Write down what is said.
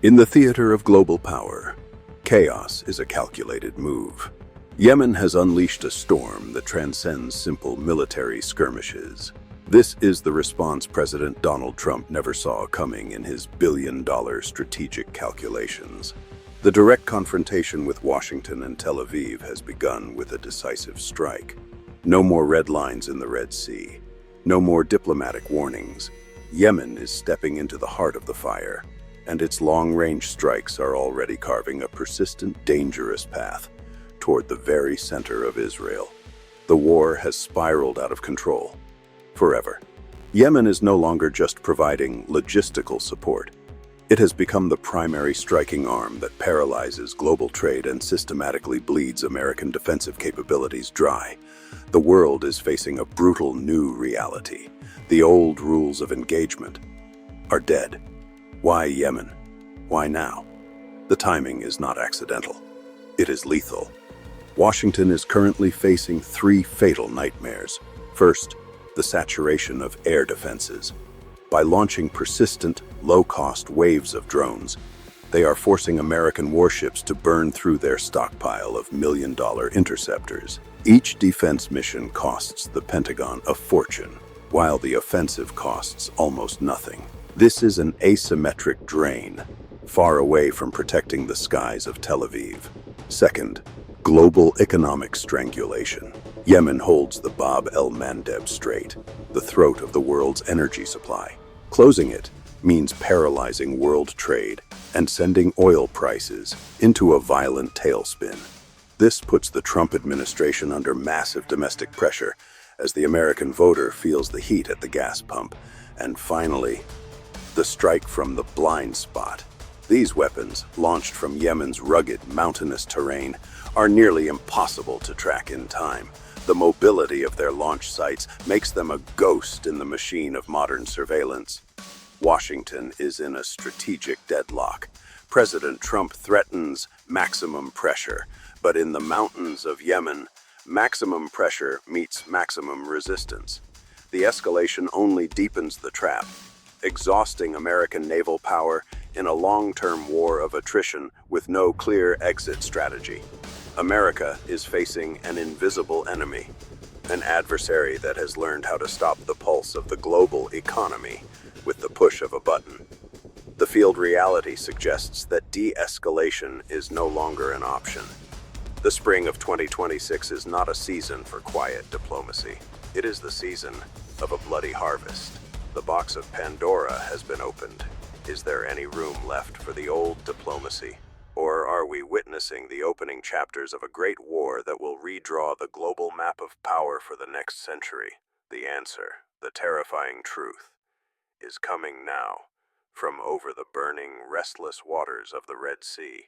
In the theater of global power, chaos is a calculated move. Yemen has unleashed a storm that transcends simple military skirmishes. This is the response President Donald Trump never saw coming in his billion-dollar strategic calculations. The direct confrontation with Washington and Tel Aviv has begun with a decisive strike. No more red lines in the Red Sea. No more diplomatic warnings. Yemen is stepping into the heart of the fire, and its long-range strikes are already carving a persistent, dangerous path toward the very center of Israel. The war has spiraled out of control. Forever. Yemen is no longer just providing logistical support. It has become the primary striking arm that paralyzes global trade and systematically bleeds American defensive capabilities dry. The world is facing a brutal new reality. The old rules of engagement are dead. Why Yemen? Why now? The timing is not accidental. It is lethal. Washington is currently facing three fatal nightmares. First, the saturation of air defenses. By launching persistent, low-cost waves of drones, they are forcing American warships to burn through their stockpile of million-dollar interceptors. Each defense mission costs the Pentagon a fortune, while the offensive costs almost nothing. This is an asymmetric drain, far away from protecting the skies of Tel Aviv. Second, global economic strangulation. Yemen holds the Bab el-Mandeb Strait, the throat of the world's energy supply. Closing it means paralyzing world trade and sending oil prices into a violent tailspin. This puts the Trump administration under massive domestic pressure as the American voter feels the heat at the gas pump. And finally, the strike from the blind spot. These weapons, launched from Yemen's rugged, mountainous terrain, are nearly impossible to track in time. The mobility of their launch sites makes them a ghost in the machine of modern surveillance. Washington is in a strategic deadlock. President Trump threatens maximum pressure, but in the mountains of Yemen, maximum pressure meets maximum resistance. The escalation only deepens the trap, exhausting American naval power in a long-term war of attrition with no clear exit strategy. America is facing an invisible enemy, an adversary that has learned how to stop the pulse of the global economy with the push of a button. The field reality suggests that de-escalation is no longer an option. The spring of 2026 is not a season for quiet diplomacy. It is the season of a bloody harvest. The box of Pandora has been opened. Is there any room left for the old diplomacy? Or are we witnessing the opening chapters of a great war that will redraw the global map of power for the next century? The answer, the terrifying truth, is coming now from over the burning, restless waters of the Red Sea.